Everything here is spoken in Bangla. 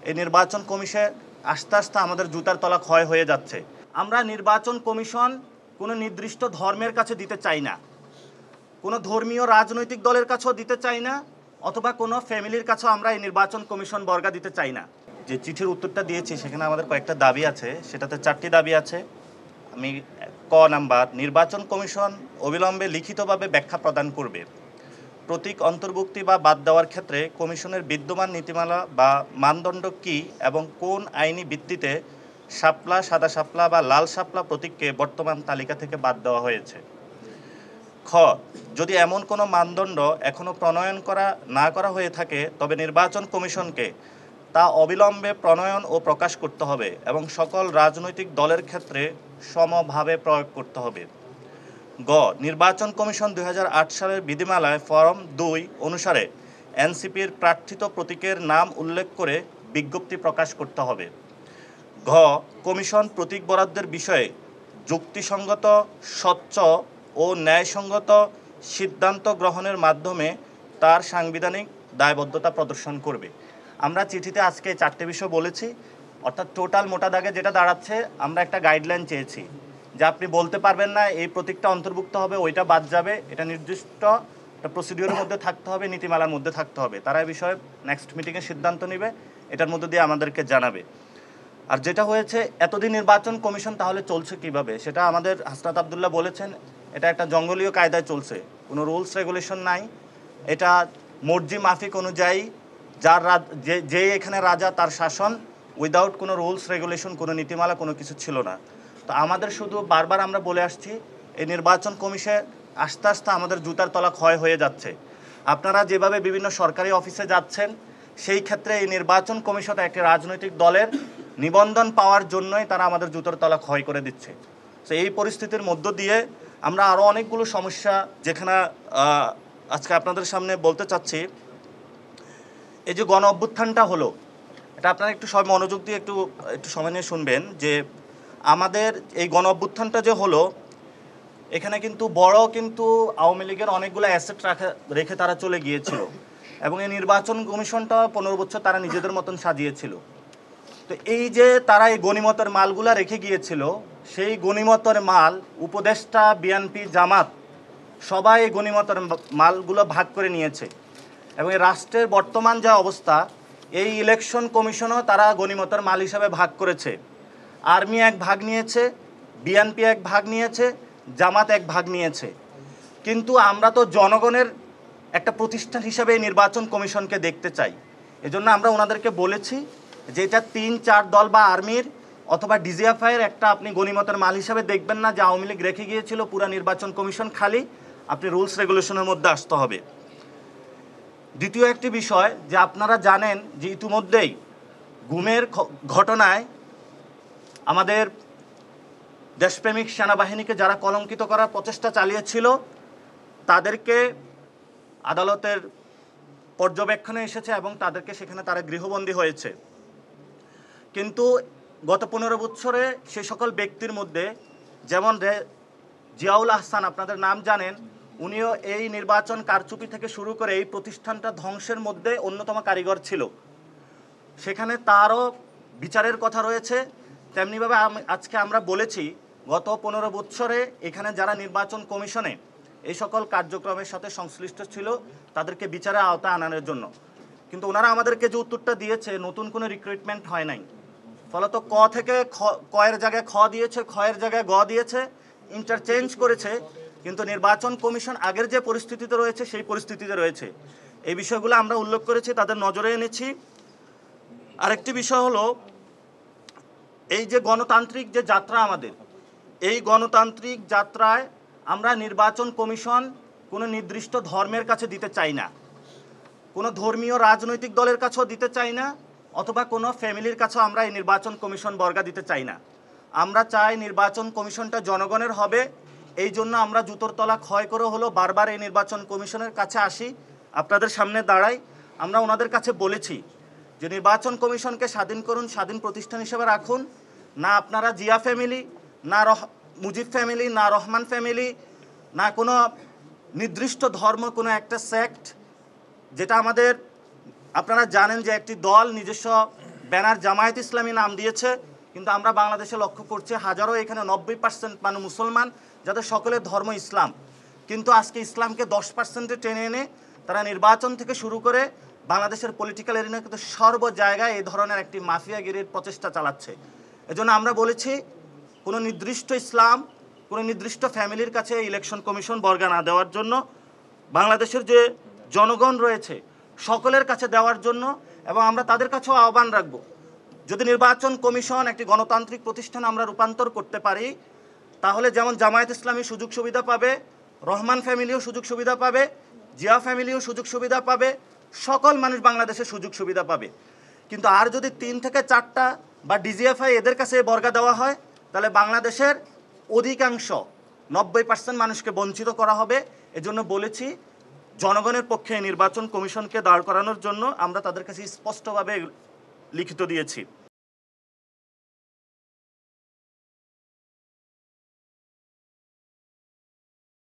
এই নির্বাচন কমিশন আস্তে আস্তে আমাদের জুতার তলা ক্ষয় হয়ে যাচ্ছে। আমরা নির্বাচন কমিশন কোনো নির্দিষ্ট ধর্মের কাছে দিতে চাই না, কোনো ধর্মীয় রাজনৈতিক দলের কাছেও দিতে চাই না, অথবা কোনো ফ্যামিলির কাছেও আমরা এই নির্বাচন কমিশন বর্গা দিতে চাই না। যে চিঠির উত্তরটা দিয়েছি সেখানে আমাদের কয়েকটা দাবি আছে, সেটাতে 4টি দাবি আছে। আমি ক নাম্বার, নির্বাচন কমিশন অবিলম্বে লিখিতভাবে ব্যাখ্যা প্রদান করবে। প্রতীক অন্তর্ভুক্তি বা বাদ দেওয়ার ক্ষেত্রে কমিশনের বিদ্যমান নীতিমালা বা মানদণ্ড কী এবং কোন আইনি ভিত্তিতে শাপলা, সাদা শাপলা বা লাল শাপলা প্রতীককে বর্তমান তালিকা থেকে বাদ দেওয়া হয়েছে। খ, যদি এমন কোনো মানদণ্ড এখনও প্রণয়ন না করা হয়ে থাকে তবে নির্বাচন কমিশনকে তা অবিলম্বে প্রণয়ন ও প্রকাশ করতে হবে এবং সকল রাজনৈতিক দলের ক্ষেত্রে সমভাবে প্রয়োগ করতে হবে। গ, নির্বাচন কমিশন 2008 সালের বিধিমালায় ফরম 2 অনুসারে এনসিপির প্রার্থিত প্রতীকের নাম উল্লেখ করে বিজ্ঞপ্তি প্রকাশ করতে হবে। ঘ, কমিশন প্রতীক বরাদ্দের বিষয়ে যুক্তিসঙ্গত, স্বচ্ছ ও ন্যায়সঙ্গত সিদ্ধান্ত গ্রহণের মাধ্যমে তার সাংবিধানিক দায়বদ্ধতা প্রদর্শন করবে। আমরা চিঠিতে আজকে 4টে বিষয় বলেছি, অর্থাৎ টোটাল মোটা দাগে যেটা দাঁড়াচ্ছে, আমরা একটা গাইডলাইন চেয়েছি যে আপনি বলতে পারবেন না এই প্রতীকটা অন্তর্ভুক্ত হবে, ওইটা বাদ যাবে, এটা নির্দিষ্ট একটা প্রসিডিওরের মধ্যে থাকতে হবে, নীতিমালার মধ্যে থাকতে হবে। তারা এই বিষয়ে নেক্সট মিটিংয়ে সিদ্ধান্ত নেবে, এটার মধ্যে দিয়ে আমাদেরকে জানাবে। আর যেটা হয়েছে, এতদিন নির্বাচন কমিশন তাহলে চলছে কিভাবে, সেটা আমাদের হাসনাত আবদুল্লাহ বলেছেন, এটা একটা জঙ্গলীয় কায়দায় চলছে, কোনো রুলস রেগুলেশন নাই। এটা মর্জি মাফিক অনুযায়ী যে এখানে রাজা তার শাসন, উইদাউট কোনো রুলস রেগুলেশন, কোনো নীতিমালা, কোনো কিছু ছিল না। তো আমাদের শুধু বারবার আমরা বলে আসছি, এই নির্বাচন কমিশন আস্তে আস্তে আমাদের জুতার তলা ক্ষয় হয়ে যাচ্ছে। আপনারা যেভাবে বিভিন্ন সরকারি অফিসে যাচ্ছেন, সেই ক্ষেত্রে এই নির্বাচন কমিশন একটি রাজনৈতিক দলের নিবন্ধন পাওয়ার জন্যই তারা আমাদের জুতার তলা ক্ষয় করে দিচ্ছে। তো এই পরিস্থিতির মধ্য দিয়ে আমরা আরও অনেকগুলো সমস্যা, যেখানে আজকে আপনাদের সামনে বলতে চাচ্ছি, এই যে গণ অভ্যুত্থানটা হলো, এটা আপনারা একটু সবাই মনোযোগ দিয়ে একটু সময় নিয়ে শুনবেন যে আমাদের এই গণ অভ্যুত্থানটা যে হলো, এখানে কিন্তু আওয়ামী লীগের অনেকগুলো অ্যাসেট রেখে তারা চলে গিয়েছিল এবং এই নির্বাচন কমিশনটা 15 বছর তারা নিজেদের মতন সাজিয়েছিল। তো এই যে তারা এই গণিমতের মালগুলা রেখে গিয়েছিল, সেই গণিমতের মাল উপদেষ্টা, বিএনপি, জামাত সবাই এই গণিমতের মালগুলো ভাগ করে নিয়েছে। এবং এই রাষ্ট্রের বর্তমান যা অবস্থা, এই ইলেকশন কমিশনও তারা গণিমতের মাল হিসাবে ভাগ করেছে। আর্মি এক ভাগ নিয়েছে, বিএনপি এক ভাগ নিয়েছে, জামাত এক ভাগ নিয়েছে। কিন্তু আমরা তো জনগণের একটা প্রতিষ্ঠান হিসাবে এই নির্বাচন কমিশনকে দেখতে চাই। এজন্য আমরা ওনাদেরকে বলেছি যে এটা 3-4 দল বা আর্মির অথবা ডিজিএফআইয়ের একটা আপনি গণিমতের মাল হিসাবে দেখবেন না যে আওয়ামী লীগ রেখে গিয়েছিল পুরা নির্বাচন কমিশন খালি, আপনি রুলস রেগুলেশনের মধ্যে আসতে হবে। দ্বিতীয় একটি বিষয় যে আপনারা জানেন যে ইতিমধ্যেই গুমের ঘটনায় আমাদের দেশপ্রেমিক সেনাবাহিনীকে যারা কলঙ্কিত করার প্রচেষ্টা চালিয়েছিল, তাদেরকে আদালতের পর্যবেক্ষণে এসেছে এবং তাদেরকে সেখানে তারা গৃহবন্দী হয়েছে। কিন্তু গত 15 বছরে সে সকল ব্যক্তির মধ্যে, যেমন জিয়াউল আহসান, আপনাদের নাম জানেন, উনিও এই নির্বাচন কারচুপি থেকে শুরু করে এই প্রতিষ্ঠানটা ধ্বংসের মধ্যে অন্যতম কারিগর ছিল, সেখানে তারও বিচারের কথা রয়েছে। তেমনিভাবে আজকে আমরা বলেছি গত 15 বছরে এখানে যারা নির্বাচন কমিশনে এই সকল কার্যক্রমের সাথে সংশ্লিষ্ট ছিল, তাদেরকে বিচারের আওতায় আনানোর জন্য। কিন্তু ওনারা আমাদেরকে যে উত্তরটা দিয়েছে, নতুন কোনো রিক্রুটমেন্ট হয় নাই, ফলত ক থেকে কয়ের জায়গায় খ দিয়েছে, খয়ের জায়গায় গ দিয়েছে, ইন্টারচেঞ্জ করেছে। কিন্তু নির্বাচন কমিশন আগের যে পরিস্থিতিতে রয়েছে সেই পরিস্থিতিতে রয়েছে। এই বিষয়গুলো আমরা উল্লেখ করেছি, তাদের নজরে এনেছি। আরেকটি বিষয় হলো, এই যে গণতান্ত্রিক যে যাত্রা আমাদের, এই গণতান্ত্রিক যাত্রায় আমরা নির্বাচন কমিশন কোনো নির্দিষ্ট ধর্মের কাছে দিতে চাই না, কোনো ধর্মীয় রাজনৈতিক দলের কাছেও দিতে চাই না, অথবা কোনো ফ্যামিলির কাছেও আমরা এই নির্বাচন কমিশন বর্গা দিতে চাই না। আমরা চাই নির্বাচন কমিশনটা জনগণের হবে। এই জন্য আমরা জুতোর তলা ক্ষয় করে হলো বারবার এই নির্বাচন কমিশনের কাছে আসি, আপনাদের সামনে দাঁড়াই। আমরা ওনাদের কাছে বলেছি যে নির্বাচন কমিশনকে স্বাধীন করুন, স্বাধীন প্রতিষ্ঠান হিসেবে রাখুন। না আপনারা জিয়া ফ্যামিলি, না মুজিব ফ্যামিলি, না রহমান ফ্যামিলি, না কোনো নির্দিষ্ট ধর্ম, কোনো একটা সেক্ট, যেটা আমাদের আপনারা জানেন যে একটি দল নিজস্ব ব্যানার জামায়াত ইসলামী নাম দিয়েছে, কিন্তু আমরা বাংলাদেশে লক্ষ্য করছি হাজারো এখানে 90% মানুষ মুসলমান, যাদের সকলের ধর্ম ইসলাম, কিন্তু আজকে ইসলামকে 10%-এ টেনে এনে তারা নির্বাচন থেকে শুরু করে বাংলাদেশের পলিটিক্যাল এরিনা কিন্তু সর্ব জায়গায় এই ধরনের একটি মাফিয়াগিরির প্রচেষ্টা চালাচ্ছে। এজন্য আমরা বলেছি কোনো নির্দিষ্ট ইসলাম, কোনো নির্দিষ্ট ফ্যামিলির কাছে ইলেকশন কমিশন বর্গা না দেওয়ার জন্য, বাংলাদেশের যে জনগণ রয়েছে সকলের কাছে দেওয়ার জন্য, এবং আমরা তাদের কাছেও আহ্বান রাখব, যদি নির্বাচন কমিশন একটি গণতান্ত্রিক প্রতিষ্ঠান আমরা রূপান্তর করতে পারি, তাহলে যেমন জামায়াত ইসলামী সুযোগ সুবিধা পাবে, রহমান ফ্যামিলিও সুযোগ সুবিধা পাবে, জিয়া ফ্যামিলিও সুযোগ সুবিধা পাবে, সকল মানুষ বাংলাদেশে সুযোগ সুবিধা পাবে। কিন্তু আর যদি 3 থেকে 4টা বা ডিজিএফআই এদের কাছে বর্গা দেওয়া হয়, তাহলে বাংলাদেশের অধিকাংশ 90% মানুষকে বঞ্চিত করা হবে। এজন্য বলেছি জনগণের পক্ষে নির্বাচন কমিশনকে দাঁড় করানোর জন্য আমরা তাদের কাছে স্পষ্টভাবে লিখিত দিয়েছি।